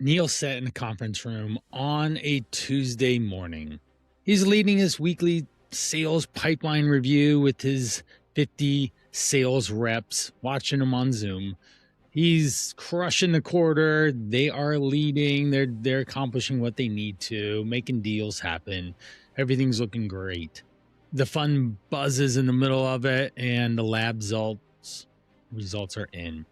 Neal sat in a conference room on a Tuesday morning. He's leading his weekly sales pipeline review with his 50 sales reps watching him on Zoom. He's crushing the quarter. They are leading. They're accomplishing what they need to, making deals happen. Everything's looking great. The fun buzzes in the middle of it, and the lab results are in.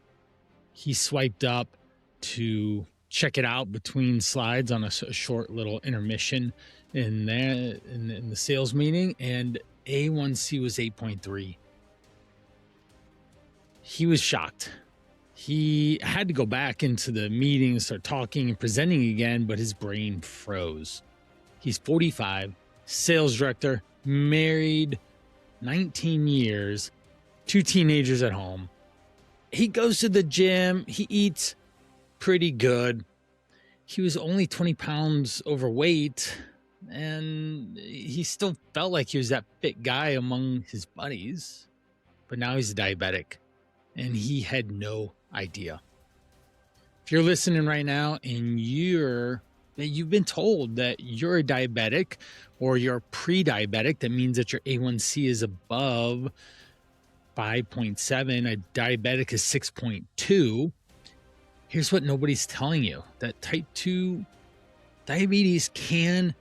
He swiped up to check it out between slides on a short little intermission in the sales meeting, and a1c was 8.3. He was shocked. He had to go back into the meeting and start talking and presenting again, but his brain froze. He's 45, sales director, married 19 years, 2 teenagers at home. He goes to the gym. He eats pretty good. He was only 20 pounds overweight, and he still felt like he was that fit guy among his buddies. But now he's a diabetic, and he had no idea. If you're listening right now and you've been told that you're a diabetic or you're pre-diabetic, that means that your A1C is above 5.7, a diabetic is 6.2. Here's what nobody's telling you: that type 2 diabetes can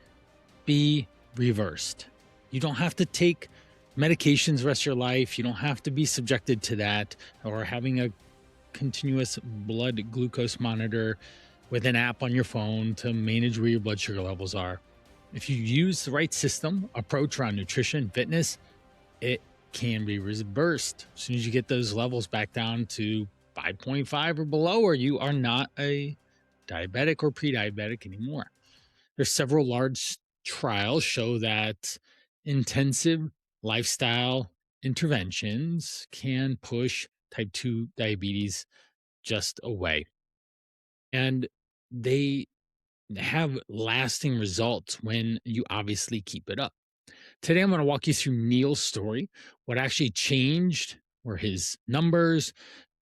be reversed. You don't have to take medications the rest of your life. You don't have to be subjected to that, or having a continuous blood glucose monitor with an app on your phone to manage where your blood sugar levels are. If you use the right system approach around nutrition, fitness, it can be reversed. As soon as you get those levels back down to 5.5 or below, or you are not a diabetic or pre-diabetic anymore. There's several large trials show that intensive lifestyle interventions can push type 2 diabetes just away. And they have lasting results when you obviously keep it up. Today, I'm going to walk you through Neal's story. What actually changed were his numbers,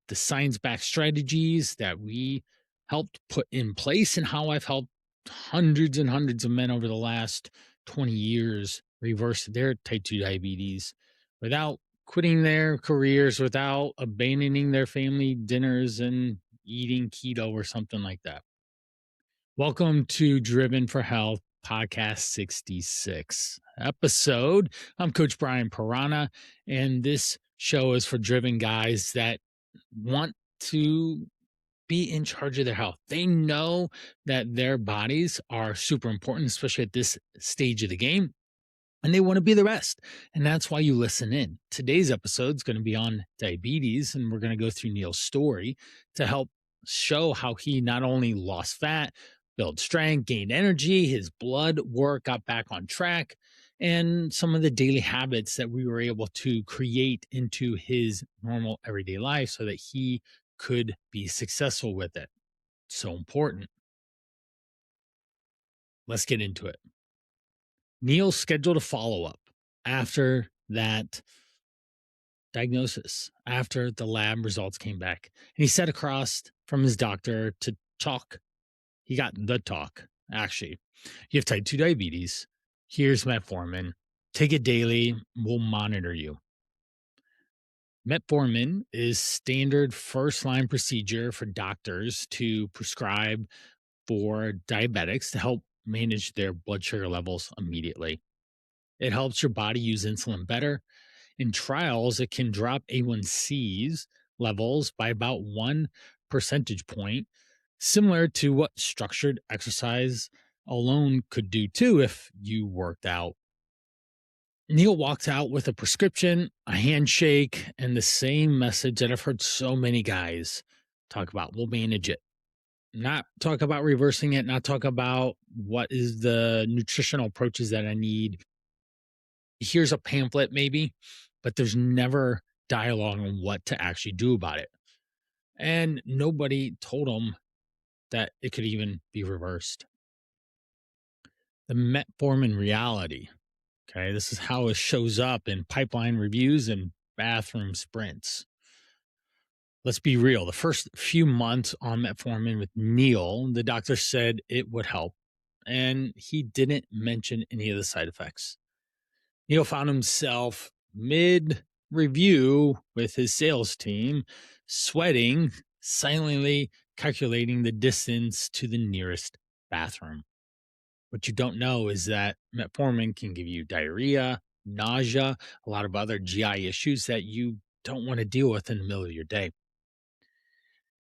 the science-backed strategies that we helped put in place, and how I've helped hundreds and hundreds of men over the last 20 years reverse their type 2 diabetes without quitting their careers, without abandoning their family dinners and eating keto or something like that. Welcome to Driven for Health Podcast 66 episode. I'm Coach Brian Pirana, and this show is for driven guys that want to be in charge of their health. They know that their bodies are super important, especially at this stage of the game, and they want to be the best. And that's why you listen in. Today's episode is going to be on diabetes, and we're going to go through Neal's story to help show how he not only lost fat, built strength, gained energy, his blood work got back on track, and some of the daily habits that we were able to create into his normal everyday life so that he could be successful with it. So important. Let's get into it. Neal scheduled a follow-up after that diagnosis, after the lab results came back. And he sat across from his doctor to talk. He got the talk, actually. You have type 2 diabetes. Here's metformin. Take it daily. We'll monitor you. Metformin is standard first-line procedure for doctors to prescribe for diabetics to help manage their blood sugar levels immediately. It helps your body use insulin better. In trials, it can drop A1C's levels by about 1 percentage point, similar to what structured exercise alone could do too if you worked out. Neal walked out with a prescription, a handshake, and the same message that I've heard so many guys talk about: we'll manage it. Not talk about reversing it, not talk about what is the nutritional approaches that I need. Here's a pamphlet maybe, but there's never dialogue on what to actually do about it. And nobody told him that it could even be reversed. The metformin reality. Okay, this is how it shows up in pipeline reviews and bathroom sprints. Let's be real. The first few months on metformin with Neal, the doctor said it would help, and he didn't mention any of the side effects. Neal found himself mid review with his sales team, sweating, silently calculating the distance to the nearest bathroom. What you don't know is that metformin can give you diarrhea, nausea, a lot of other GI issues that you don't want to deal with in the middle of your day.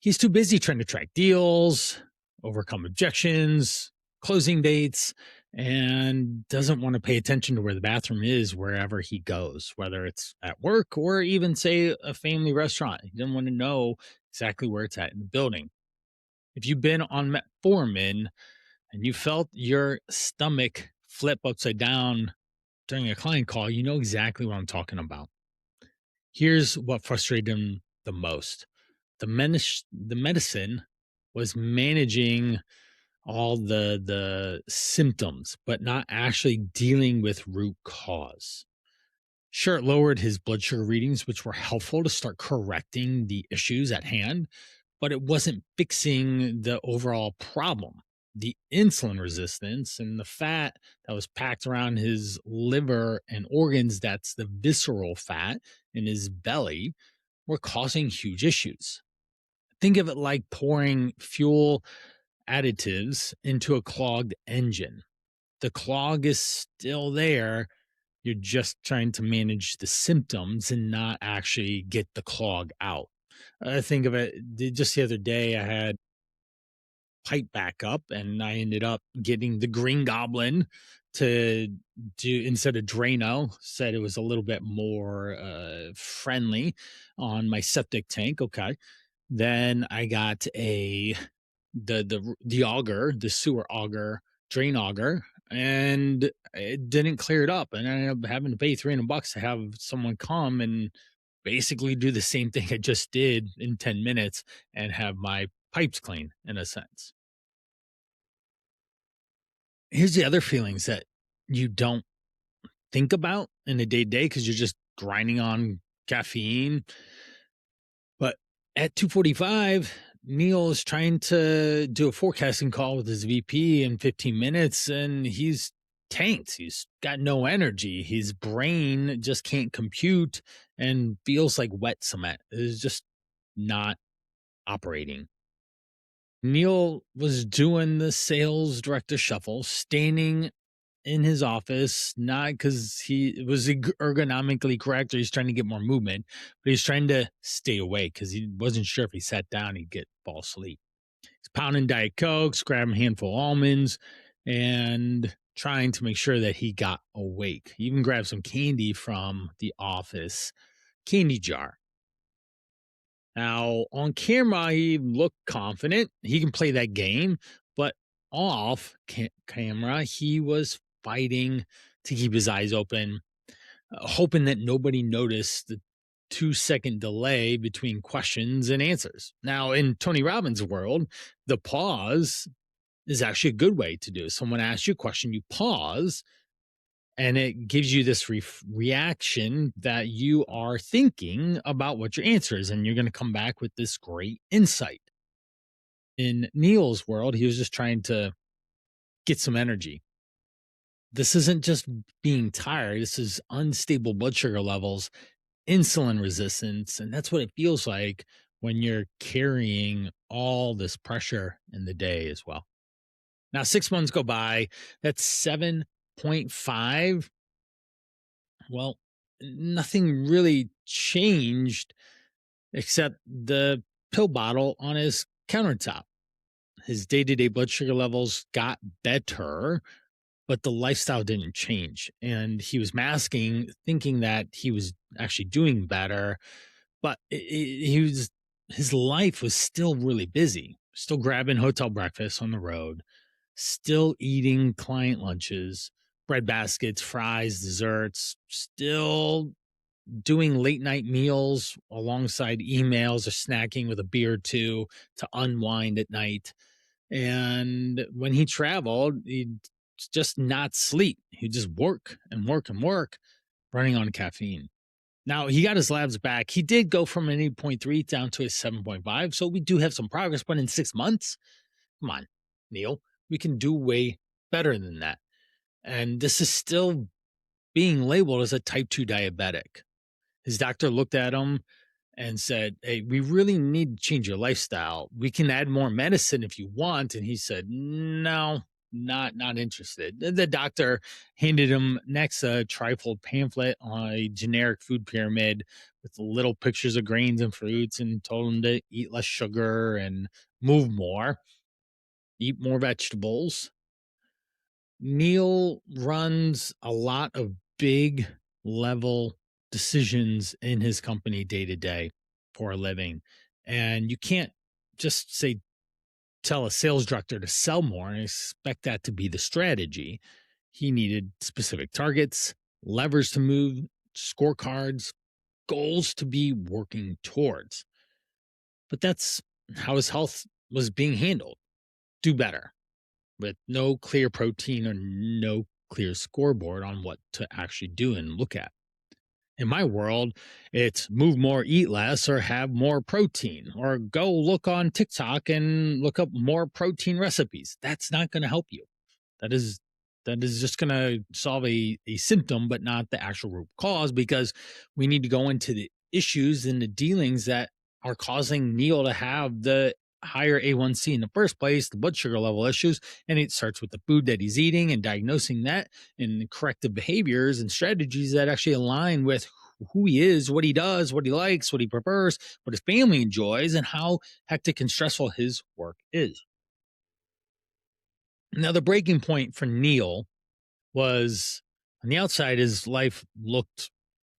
He's too busy trying to track deals, overcome objections, closing dates, and doesn't want to pay attention to where the bathroom is wherever he goes, whether it's at work or even, say, a family restaurant. He doesn't want to know exactly where it's at in the building. If you've been on metformin and you felt your stomach flip upside down during a client call, you know exactly what I'm talking about. Here's what frustrated him the most. The medicine was managing all the symptoms, but not actually dealing with root cause. Sure, it lowered his blood sugar readings, which were helpful to start correcting the issues at hand, but it wasn't fixing the overall problem. The insulin resistance and the fat that was packed around his liver and organs, that's the visceral fat in his belly, were causing huge issues. Think of it like pouring fuel additives into a clogged engine. The clog is still there. You're just trying to manage the symptoms and not actually get the clog out. Think of it just the other day, I had pipe back up and I ended up getting the Green Goblin to do instead of Drano, said it was a little bit more friendly on my septic tank. Okay. Then I got the auger, the sewer auger, drain auger, and it didn't clear it up. And I ended up having to pay $300 to have someone come and basically do the same thing I just did in 10 minutes and have my pipes clean in a sense. Here's the other feelings that you don't think about in a day to day because you're just grinding on caffeine. But at 2:45, Neal is trying to do a forecasting call with his VP in 15 minutes, and he's tanked. He's got no energy. His brain just can't compute and feels like wet cement. It's just not operating. Neal was doing the sales director shuffle, standing in his office, not because he was ergonomically correct or he's trying to get more movement, but he's trying to stay awake because he wasn't sure if he sat down, he'd fall asleep. He's pounding Diet Cokes, grabbing a handful of almonds, and trying to make sure that he got awake. He even grabbed some candy from the office candy jar. Now, on camera, he looked confident. He can play that game, but off camera, he was fighting to keep his eyes open, hoping that nobody noticed the 2-second delay between questions and answers. Now, in Tony Robbins' world, the pause is actually a good way to do it. Someone asks you a question, you pause, and it gives you this reaction that you are thinking about what your answer is, and you're going to come back with this great insight. In Neal's world, he was just trying to get some energy. This isn't just being tired. This is unstable blood sugar levels, insulin resistance, and that's what it feels like when you're carrying all this pressure in the day as well. Now, 6 months go by. That's 7.5. Well, nothing really changed except the pill bottle on his countertop. His day-to-day blood sugar levels got better, but the lifestyle didn't change. And he was masking, thinking that he was actually doing better, but his life was still really busy, still grabbing hotel breakfast on the road, still eating client lunches, bread baskets, fries, desserts, still doing late night meals alongside emails or snacking with a beer or two to unwind at night. And when he traveled, he'd just not sleep. He'd just work and work and work, running on caffeine. Now he got his labs back. He did go from an 8.3 down to a 7.5. So we do have some progress, but in 6 months, come on, Neil, we can do way better than that. And this is still being labeled as a type 2 diabetic. His doctor looked at him and said, "Hey, we really need to change your lifestyle. We can add more medicine if you want." And he said, "No, not interested." The doctor handed him next a trifold pamphlet on a generic food pyramid with little pictures of grains and fruits and told him to eat less sugar and move more, eat more vegetables. Neil runs a lot of big level decisions in his company day to day for a living. And you can't just say, tell a sales director to sell more and expect that to be the strategy. He needed specific targets, levers to move, scorecards, goals to be working towards. But that's how his health was being handled. Do better with no clear protein or no clear scoreboard on what to actually do and look at. In my world, it's move more, eat less, or have more protein, or go look on TikTok and look up more protein recipes. That's not going to help you. That is that is just going to solve a symptom, but not the actual root cause, because we need to go into the issues and the dealings that are causing Neil to have the higher A1c in the first place, the blood sugar level issues. And it starts with the food that he's eating and diagnosing that and corrective behaviors and strategies that actually align with who he is, what he does, what he likes, what he prefers, what his family enjoys, and how hectic and stressful his work is. Now, the breaking point for Neil was on the outside, his life looked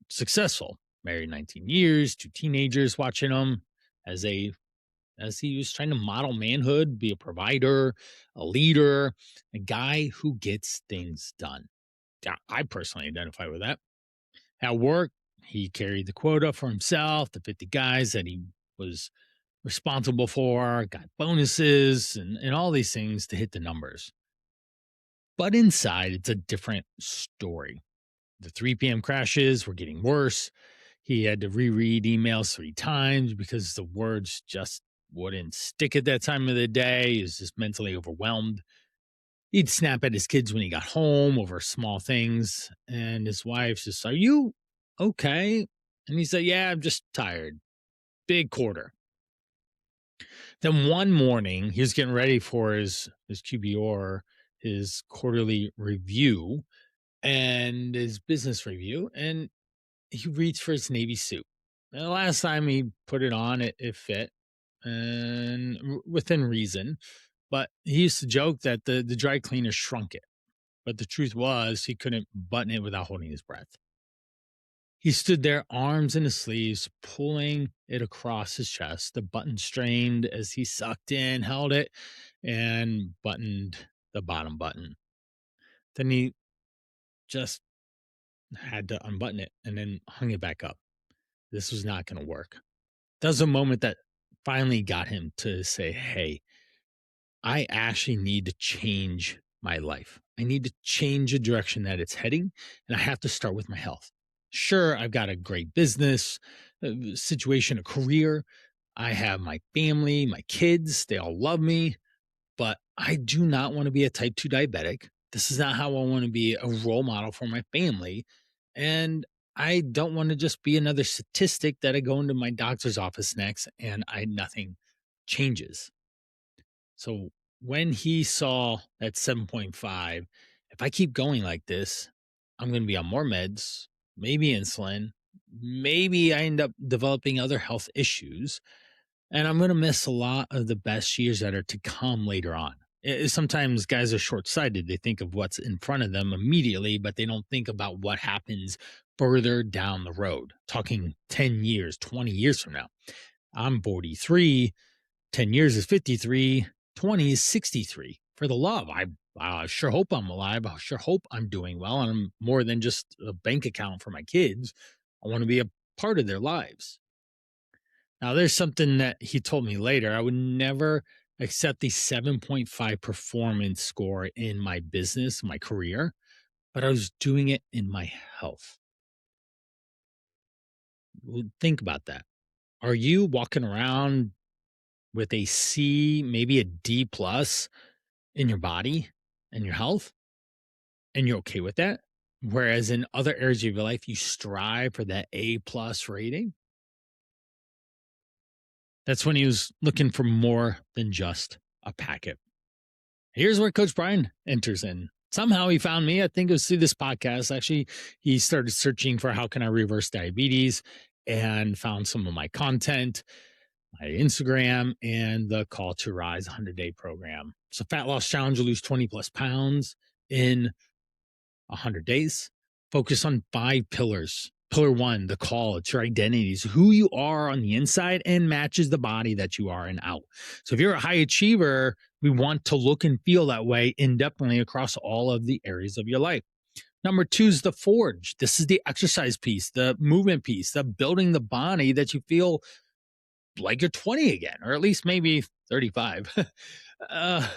successful. Married 19 years, two teenagers watching him as he was trying to model manhood, be a provider, a leader, a guy who gets things done. Yeah, I personally identify with that. At work, he carried the quota for himself, the 50 guys that he was responsible for, got bonuses and all these things to hit the numbers. But inside, it's a different story. The 3 p.m. crashes were getting worse. He had to reread emails 3 times because the words just wouldn't stick at that time of the day. He was just mentally overwhelmed. He'd snap at his kids when he got home over small things. And his wife's just, "Are you okay?" And he said, "Yeah, I'm just tired. Big quarter." Then one morning, he was getting ready for his QBR, his quarterly review and his business review. And he reached for his navy suit. And the last time he put it on, it fit and within reason. But he used to joke that the dry cleaner shrunk it. But the truth was, he couldn't button it without holding his breath. He stood there, arms in his sleeves, pulling it across his chest. The button strained as he sucked in, held it, and buttoned the bottom button. Then he just had to unbutton it and then hung it back up. This was not going to work. That was a moment that finally got him to say, "Hey, I actually need to change my life. I need to change the direction that it's heading, and I have to start with my health." Sure, I've got a great business situation, a career. I have my family, my kids, they all love me, but I do not want to be a type 2 diabetic. This is not how I want to be a role model for my family. And I don't want to just be another statistic that I go into my doctor's office next and nothing changes. So when he saw that 7.5, if I keep going like this, I'm going to be on more meds, maybe insulin, maybe I end up developing other health issues, and I'm going to miss a lot of the best years that are to come later on. Sometimes guys are short sighted. They think of what's in front of them immediately, but they don't think about what happens further down the road, talking 10 years, 20 years from now. I'm 43, 10 years is 53, 20 is 63. For the love, I sure hope I'm alive. I sure hope I'm doing well. And I'm more than just a bank account for my kids. I want to be a part of their lives. Now, there's something that he told me later. I would never accept the 7.5 performance score in my business, my career, but I was doing it in my health. Think about that. Are you walking around with a C, maybe a D plus in your body and your health, and you're okay with that? Whereas in other areas of your life, you strive for that A plus rating. That's when he was looking for more than just a packet. Here's where Coach Brian enters in. Somehow he found me. I think it was through this podcast. Actually, he started searching for how can I reverse diabetes and found some of my content, my Instagram, and the Call to Rise 100-day program. So fat loss challenge to lose 20 plus pounds in 100 days. Focus on 5 pillars. Pillar 1, the call, it's your identities, who you are on the inside and matches the body that you are and out. So if you're a high achiever, we want to look and feel that way indefinitely across all of the areas of your life. Number 2 is the forge. This is the exercise piece, the movement piece, the building the body that you feel like you're 20 again, or at least maybe 35. uh,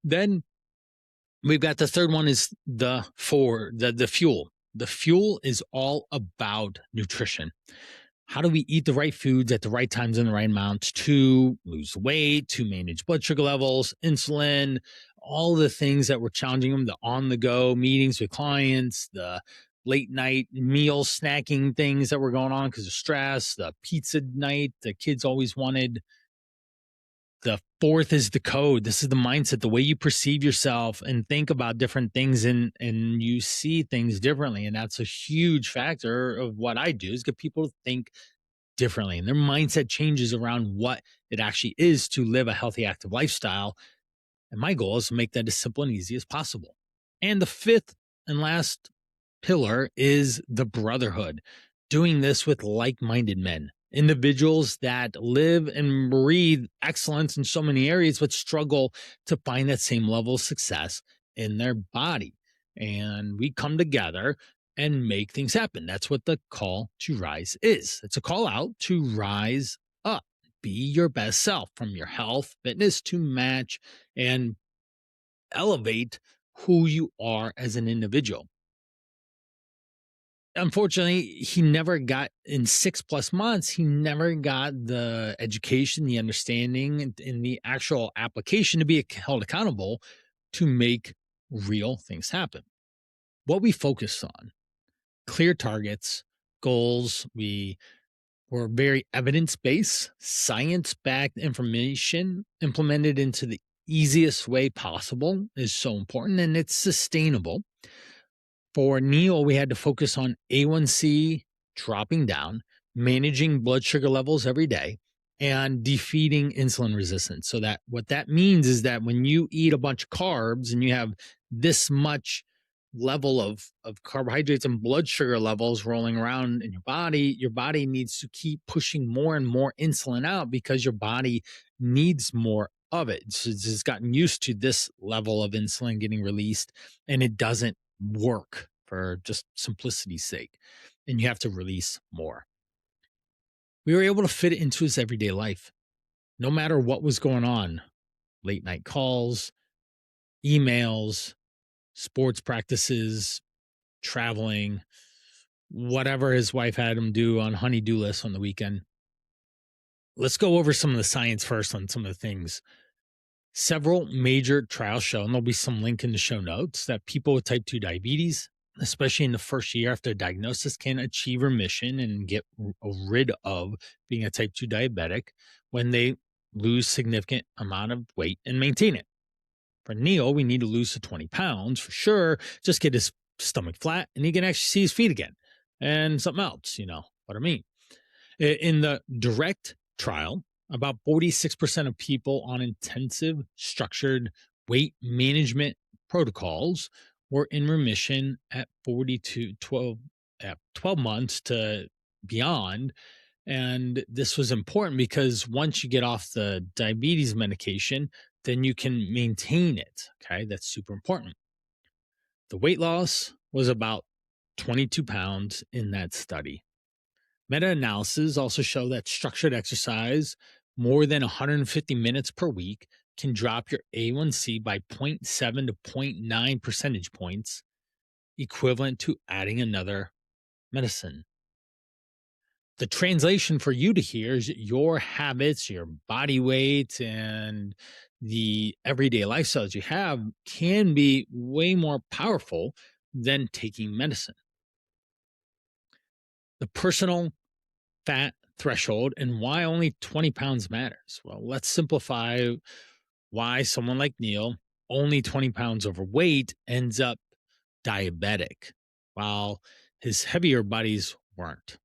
then we've got the third one is the fuel. The fuel is all about nutrition. How do we eat the right foods at the right times and the right amounts to lose weight, to manage blood sugar levels, insulin, all the things that were challenging them, the on the go meetings with clients, the late night meal snacking things that were going on because of stress, the pizza night the kids always wanted. The fourth is the code. This is the mindset, the way you perceive yourself and think about different things, and you see things differently. And that's a huge factor of what I do, is get people to think differently, and their mindset changes around what it actually is to live a healthy, active lifestyle. And my goal is to make that as simple and easy as possible. And the fifth and last pillar is the brotherhood, doing this with like-minded men, individuals that live and breathe excellence in so many areas, but struggle to find that same level of success in their body. And we come together and make things happen. That's what the call to rise is. It's a call out to rise up, be your best self, from your health, fitness to match and elevate who you are as an individual. Unfortunately, he never got, in 6+ months, he never got the education, the understanding, and the actual application to be held accountable to make real things happen. What we focused on: clear targets, goals. We were very evidence based, science backed information implemented into the easiest way possible is so important, and it's sustainable. For Neal, we had to focus on A1c dropping down, managing blood sugar levels every day, and defeating insulin resistance. So that what that means is that when you eat a bunch of carbs and you have this much level of carbohydrates and blood sugar levels rolling around in your body needs to keep pushing more and more insulin out because your body needs more of it. So it's just gotten used to this level of insulin getting released, and it doesn't work for just simplicity's sake. And you have to release more. We were able to fit it into his everyday life, no matter what was going on: late night calls, emails, sports practices, traveling, whatever his wife had him do on honey-do lists on the weekend. Let's go over some of the science first on some of the things. Several major trials show, and there'll be some link in the show notes, that people with type 2 diabetes, especially in the first year after diagnosis, can achieve remission and get rid of being a type 2 diabetic when they lose significant amount of weight and maintain it. For Neal, we need to lose to 20 pounds for sure, just get his stomach flat, and he can actually see his feet again. And something else, you know what I mean. In the direct trial, about 46% of people on intensive structured weight management protocols were in remission at 12 months to beyond. And this was important because once you get off the diabetes medication, then you can maintain it. Okay. That's super important. The weight loss was about 22 pounds in that study. Meta-analyses also show that structured exercise, more than 150 minutes per week, can drop your A1c by 0.7 to 0.9 percentage points, equivalent to adding another medicine. the translation for you to hear is your habits, your body weight, and the everyday lifestyles you have can be way more powerful than taking medicine. The personal fat threshold and why only 20 pounds matters. Well, let's simplify why someone like Neal, only 20 pounds overweight, ends up diabetic, while his heavier buddies weren't.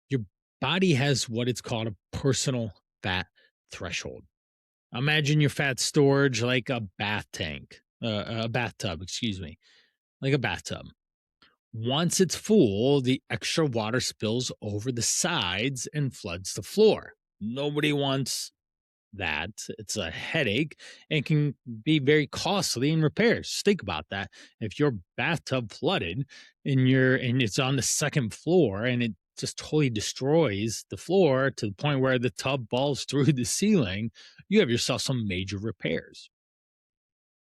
Your body has what it's called a personal fat threshold. Imagine your fat storage like a a bathtub, excuse me, like a bathtub. Once it's full, the extra water spills over the sides and floods the floor. Nobody wants that. It's a headache and can be very costly in repairs. Just think about that. If your bathtub flooded and it's on the second floor and it just totally destroys the floor to the point where the tub falls through the ceiling, you have yourself some major repairs.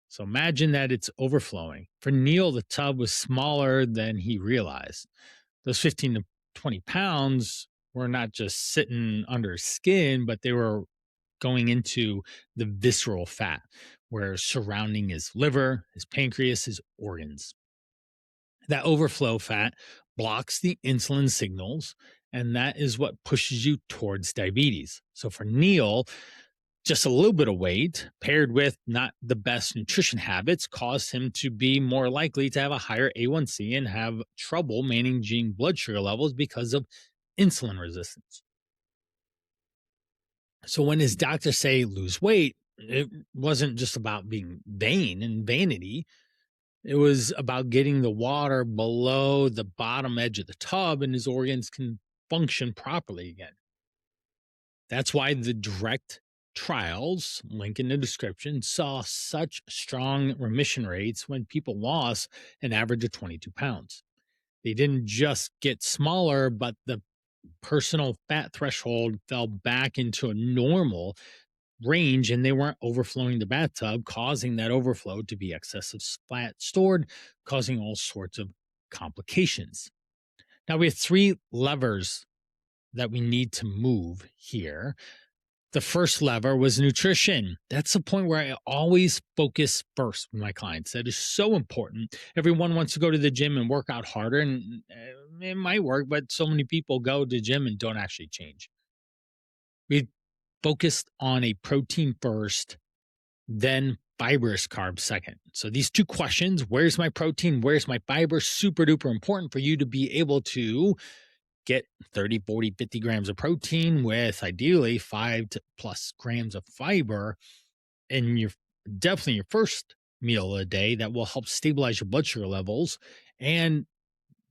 So imagine that it's overflowing. For Neal, the tub was smaller than he realized. Those 15 to 20 pounds were not just sitting under his skin, but they were going into the visceral fat, where surrounding his liver, his pancreas, his organs. That overflow fat blocks the insulin signals, and that is what pushes you towards diabetes. So for Neal, just a little bit of weight paired with not the best nutrition habits caused him to be more likely to have a higher A1c and have trouble managing blood sugar levels because of insulin resistance. So when his doctors say lose weight, it wasn't just about being vain and vanity. It was about getting the water below the bottom edge of the tub and his organs can function properly again. That's why the direct trials, link in the description, saw such strong remission rates when people lost an average of 22 pounds. They didn't just get smaller, but the personal fat threshold fell back into a normal range and they weren't overflowing the bathtub, causing that overflow to be excessive fat stored, causing all sorts of complications. Now we have three levers that we need to move here. The first lever was nutrition. That's the point where I always focus first with my clients. That is so important. Everyone wants to go to the gym and work out harder, and it might work, but so many people go to the gym and don't actually change. We focused on a protein first, then fibrous carbs second. So these two questions, where's my protein, where's my fiber, super duper important for you to be able to get 30, 40, 50 grams of protein with ideally 5 to plus grams of fiber in your definitely your first meal a day that will help stabilize your blood sugar levels. And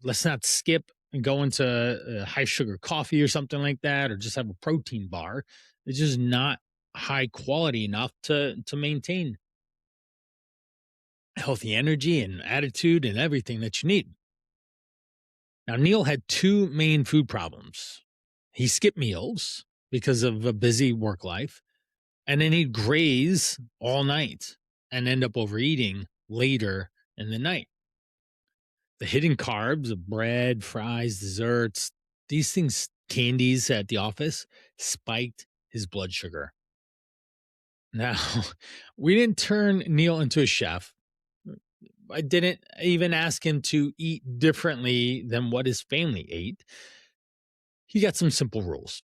let's not skip and go into high sugar coffee or something like that, or just have a protein bar. It's just not high quality enough to maintain healthy energy and attitude and everything that you need. Now, Neal had two main food problems. He skipped meals because of a busy work life, and then he'd graze all night and end up overeating later in the night. The hidden carbs of bread, fries, desserts, these things, candies at the office, spiked his blood sugar. Now, we didn't turn Neal into a chef. I didn't even ask him to eat differently than what his family ate. He got some simple rules.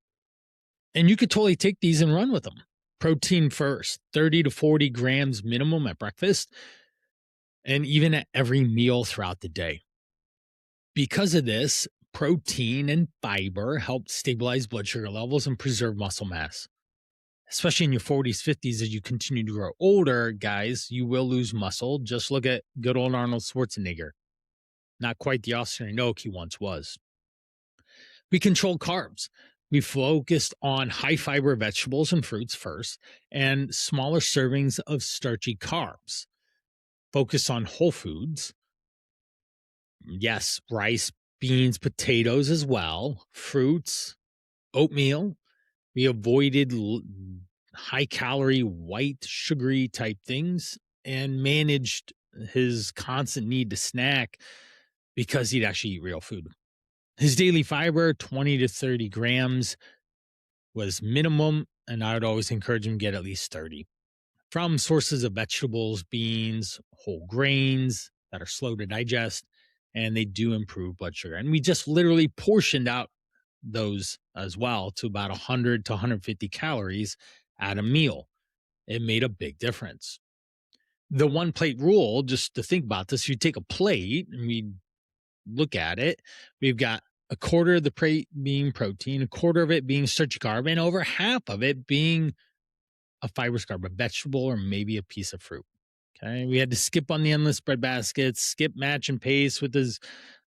And you could totally take these and run with them. Protein first, 30 to 40 grams minimum at breakfast, and even at every meal throughout the day. Because of this, protein and fiber help stabilize blood sugar levels and preserve muscle mass. Especially in your 40s, 50s, as you continue to grow older, guys, you will lose muscle. Just look at good old Arnold Schwarzenegger. Not quite the Austrian oak he once was. We controlled carbs. We focused on high fiber vegetables and fruits first and smaller servings of starchy carbs. Focus on whole foods. Yes, rice, beans, potatoes as well, fruits, oatmeal. We avoided high calorie, white, sugary type things and managed his constant need to snack because he'd actually eat real food. His daily fiber, 20 to 30 grams, was minimum, and I would always encourage him to get at least 30 from sources of vegetables, beans, whole grains that are slow to digest, and they do improve blood sugar. And we just literally portioned out those as well to about 100 to 150 calories at a meal. It made a big difference. The one plate rule, just to think about this, you take a plate and we look at it, we've got a quarter of the plate being protein, a quarter of it being starchy carb, and over half of it being a fibrous carb, a vegetable, or maybe a piece of fruit. Okay. We had to skip on the endless bread baskets, skip match and pace with his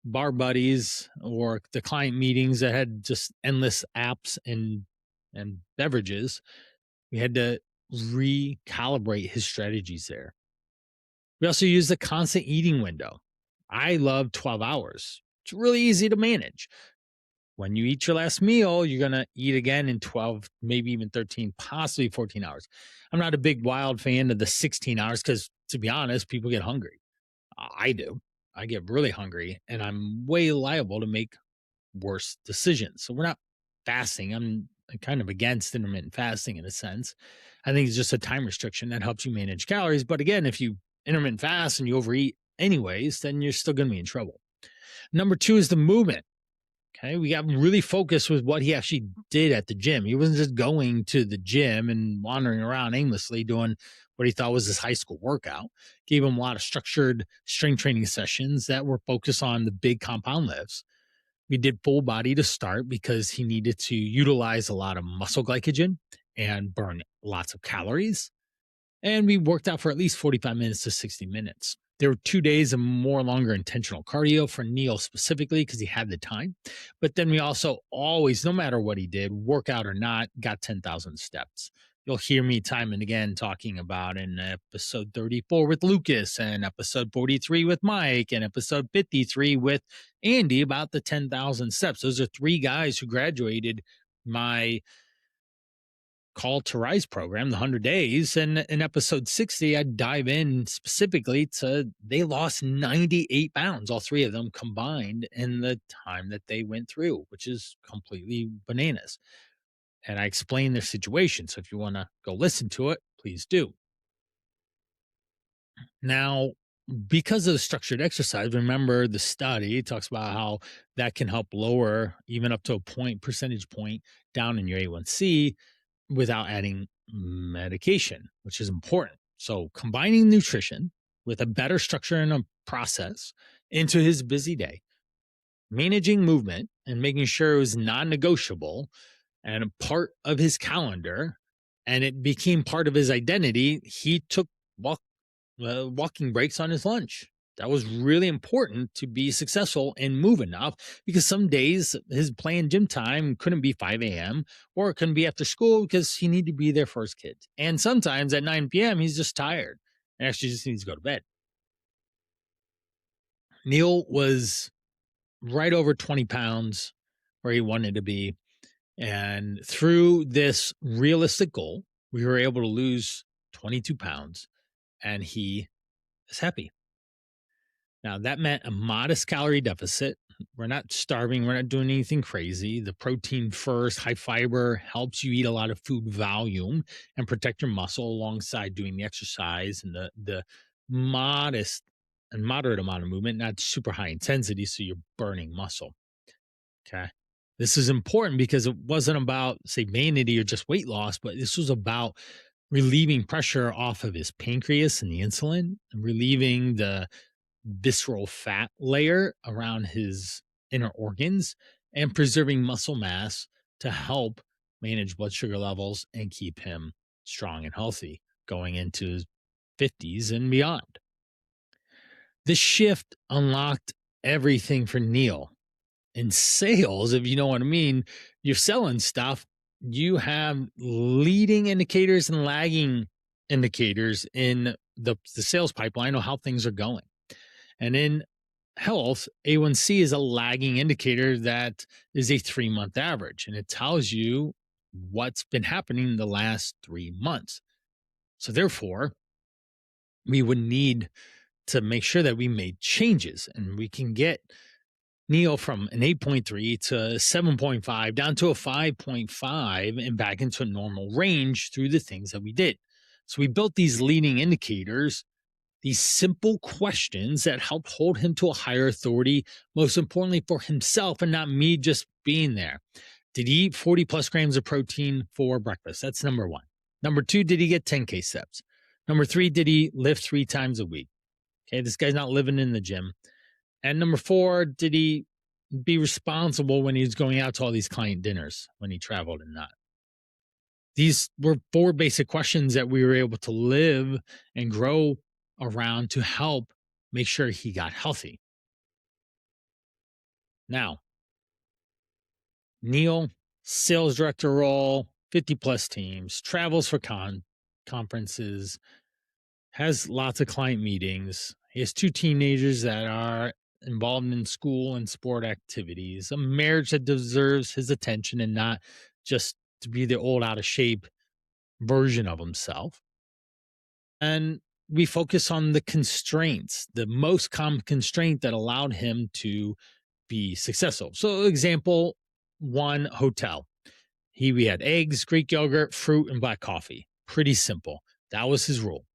bar buddies or the client meetings that had just endless apps and beverages. We had to recalibrate his strategies there. We also use the constant eating window. I love 12 hours. It's really easy to manage. When you eat your last meal, you're going to eat again in 12, maybe even 13, possibly 14 hours. I'm not a big wild fan of the 16 hours because, to be honest, people get hungry. I do. I get really hungry and I'm way liable to make worse decisions. So we're not fasting. I'm kind of against intermittent fasting in a sense. I think it's just a time restriction that helps you manage calories. But again, if you intermittent fast and you overeat anyways, then you're still going to be in trouble. Number 2 is the movement. Okay. We got really focused with what he actually did at the gym. He wasn't just going to the gym and wandering around aimlessly doing what he thought was his high school workout. Gave him a lot of structured strength training sessions that were focused on the big compound lifts. We did full body to start because he needed to utilize a lot of muscle glycogen and burn lots of calories. And we worked out for at least 45 minutes to 60 minutes. There were 2 days of more longer intentional cardio for Neal specifically because he had the time. But then we also always, no matter what he did, workout or not, got 10,000 steps. You'll hear me time and again talking about in episode 34 with Lucas and episode 43 with Mike and episode 53 with Andy about the 10,000 steps. Those are 3 guys who graduated my Call to Rise program, the 100 days. And in episode 60, I dive in specifically to they lost 98 pounds, all 3 of them combined in the time that they went through, which is completely bananas. And I explain their situation. So if you want to go listen to it, please do. Now, because of the structured exercise, remember the study talks about how that can help lower even up to a percentage point down in your A1C without adding medication, which is important. So combining nutrition with a better structure and a process into his busy day, managing movement and making sure it was non-negotiable and a part of his calendar, and it became part of his identity. He took walking breaks on his lunch. That was really important to be successful and move enough because some days his planned gym time couldn't be 5 a.m. or it couldn't be after school because he needed to be there for his kids. And sometimes at 9 p.m., he's just tired and actually just needs to go to bed. Neal was right over 20 pounds where he wanted to be. And through this realistic goal, we were able to lose 22 pounds and he is happy. Now, that meant a modest calorie deficit. We're not starving. We're not doing anything crazy. The protein first, high fiber helps you eat a lot of food volume and protect your muscle alongside doing the exercise and the modest and moderate amount of movement, not super high intensity. So you're burning muscle. Okay. This is important because it wasn't about, say, vanity or just weight loss, but this was about relieving pressure off of his pancreas and the insulin, and relieving the visceral fat layer around his inner organs and preserving muscle mass to help manage blood sugar levels and keep him strong and healthy going into his 50s and beyond. This shift unlocked everything for Neal. In sales, if you know what I mean, you're selling stuff, you have leading indicators and lagging indicators in the sales pipeline of how things are going. And in health, A1C is a lagging indicator that is a 3-month average, and it tells you what's been happening in the last 3 months. So therefore, we would need to make sure that we made changes and we can get Neal from an 8.3 to 7.5 down to a 5.5 and back into a normal range through the things that we did. So we built these leading indicators, these simple questions that helped hold him to a higher authority, most importantly for himself and not me just being there. Did he eat 40 plus grams of protein for breakfast? That's number one. Number two, did he get 10K steps? Number three, did he lift 3 times a week? Okay, this guy's not living in the gym. And number four, did he be responsible when he was going out to all these client dinners when he traveled and not? These were four basic questions that we were able to live and grow around to help make sure he got healthy. Now, Neal, sales director role, 50 plus teams, travels for conferences, has lots of client meetings. He has two teenagers that are involved in school and sport activities, a marriage that deserves his attention and not just to be the old out of shape version of himself. And we focus on the constraints, the most common constraint that allowed him to be successful. So, example one, hotel. We had eggs, Greek yogurt, fruit, and black coffee. Pretty simple. That was his rule.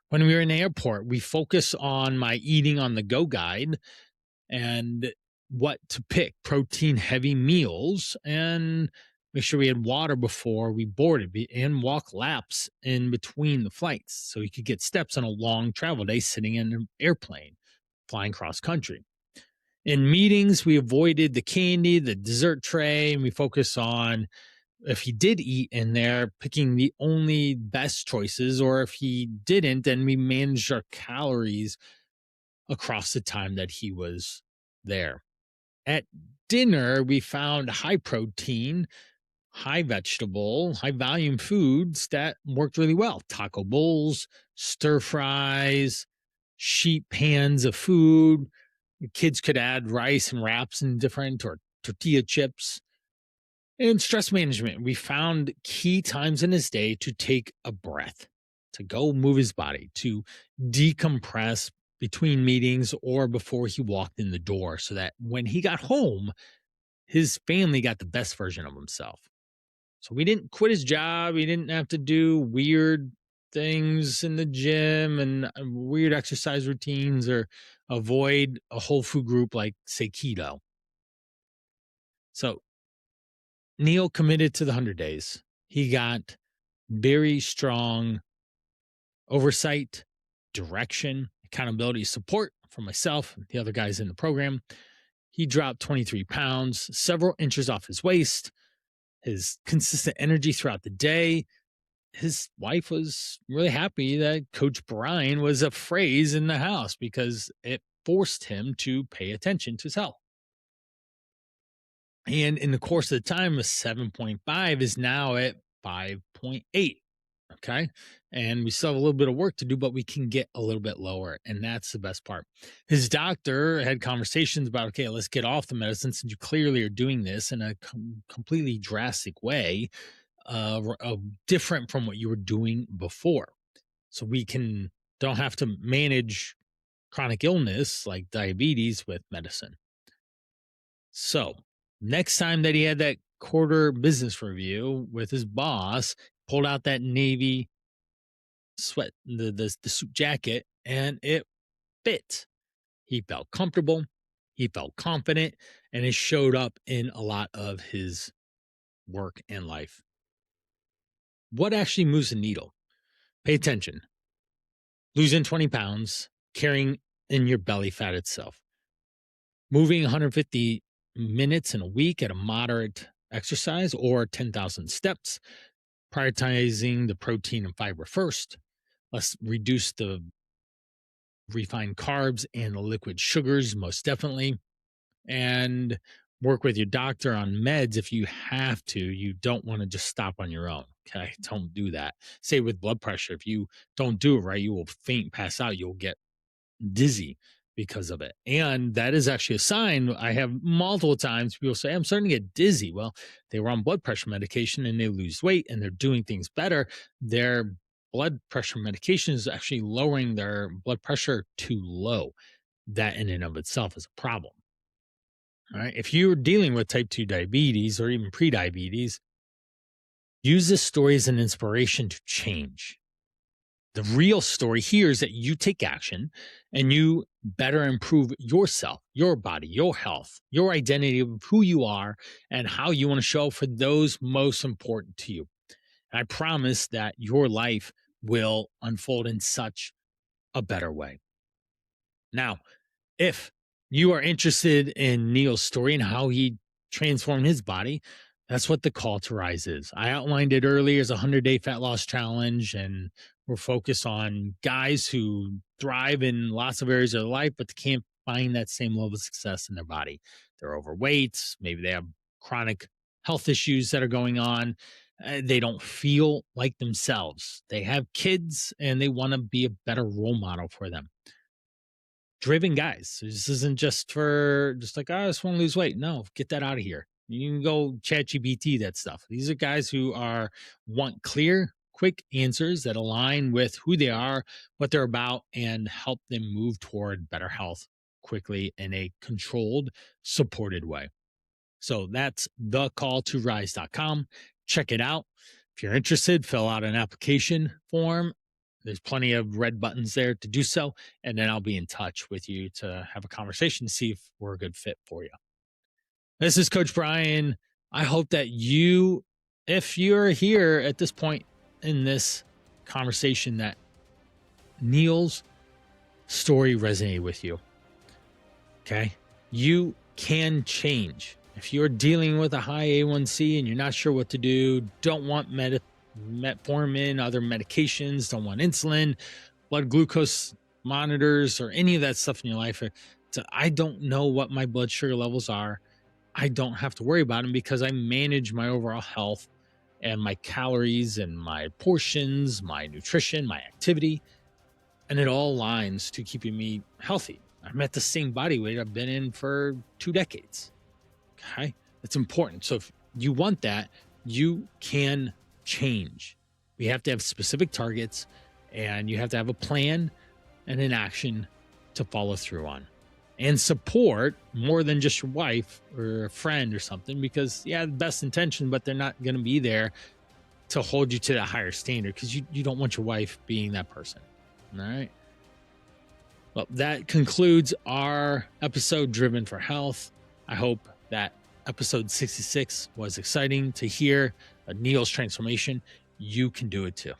When we were in the airport, we focus on my eating on the go guide and what to pick, protein heavy meals, and make sure we had water before we boarded and walk laps in between the flights so he could get steps on a long travel day sitting in an airplane flying cross country. In meetings, we avoided the candy, the dessert tray, and we focus on if he did eat in there, picking the only best choices, or if he didn't, then we managed our calories across the time that he was there. At dinner, we found high protein, high vegetable, high volume foods that worked really well. Taco bowls, stir fries, sheet pans of food. The kids could add rice and wraps and different or tortilla chips. And stress management, we found key times in his day to take a breath, to go move his body, to decompress between meetings or before he walked in the door so that when he got home, his family got the best version of himself. So we didn't quit his job. He didn't have to do weird things in the gym and weird exercise routines or avoid a whole food group like, say, keto. So Neal committed to the 100 days. He got very strong oversight, direction, accountability, support from myself and the other guys in the program. He dropped 23 pounds, several inches off his waist, his consistent energy throughout the day. His wife was really happy that Coach Brian was a phrase in the house because it forced him to pay attention to his health. And in the course of the time, a 7.5 is now at 5.8. Okay. And we still have a little bit of work to do, but we can get a little bit lower. And that's the best part. His doctor had conversations about, okay, let's get off the medicine since you clearly are doing this in a completely drastic way, different from what you were doing before. So we don't have to manage chronic illness like diabetes with medicine. So next time that he had that quarter business review with his boss, pulled out that navy sweat, the suit jacket, and it fit. He felt comfortable, he felt confident, and it showed up in a lot of his work and life. What actually moves the needle? Pay attention. Losing 20 pounds, carrying in your belly fat itself. Moving 150 minutes in a week at a moderate exercise or 10,000 steps, prioritizing the protein and fiber first. Let's reduce the refined carbs and the liquid sugars, most definitely. And work with your doctor on meds if you have to. You don't want to just stop on your own. Okay. Don't do that. Say with blood pressure, if you don't do it right, you will faint, pass out, you'll get dizzy because of it. And that is actually a sign. I have multiple times people say, I'm starting to get dizzy. Well, they were on blood pressure medication and they lose weight and they're doing things better. Their blood pressure medication is actually lowering their blood pressure too low. That in and of itself is a problem. All right. If you're dealing with type 2 diabetes or even pre-diabetes, use this story as an inspiration to change. The real story here is that you take action and you better improve yourself, your body, your health, your identity of who you are, and how you want to show up for those most important to you. And I promise that your life will unfold in such a better way. Now, if you are interested in Neal's story and how he transformed his body, that's what the call to rise is. I outlined it earlier as a 100-day fat loss challenge, and we're focused on guys who thrive in lots of areas of their life, but they can't find that same level of success in their body. They're overweight, maybe they have chronic health issues that are going on. They don't feel like themselves. They have kids and they want to be a better role model for them. Driven guys. This isn't just for just like, oh, I just want to lose weight. No, get that out of here. You can go chat GPT that stuff. These are guys who want clear, quick answers that align with who they are, what they're about, and help them move toward better health quickly in a controlled, supported way. So that's thecalltorise.com. Check it out. If you're interested, fill out an application form. There's plenty of red buttons there to do so. And then I'll be in touch with you to have a conversation to see if we're a good fit for you. This is Coach Brian. I hope that if you're here at this point in this conversation, that Neal's story resonated with you. Okay. You can change. If you're dealing with a high A1c and you're not sure what to do, don't want metformin, other medications, don't want insulin, blood glucose monitors, or any of that stuff in your life. So I don't know what my blood sugar levels are. I don't have to worry about them because I manage my overall health and my calories and my portions, my nutrition, my activity, and it all aligns to keeping me healthy. I'm at the same body weight I've been in for 2 decades. Okay. It's important. So if you want that, you can change. We have to have specific targets and you have to have a plan and an action to follow through on, and support more than just your wife or a friend or something, because the best intention, but they're not going to be there to hold you to that higher standard because you don't want your wife being that person. All right. Well, that concludes our episode Driven for Health. I hope that episode 66 was exciting to hear Neal's transformation. You can do it too.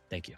Thank you.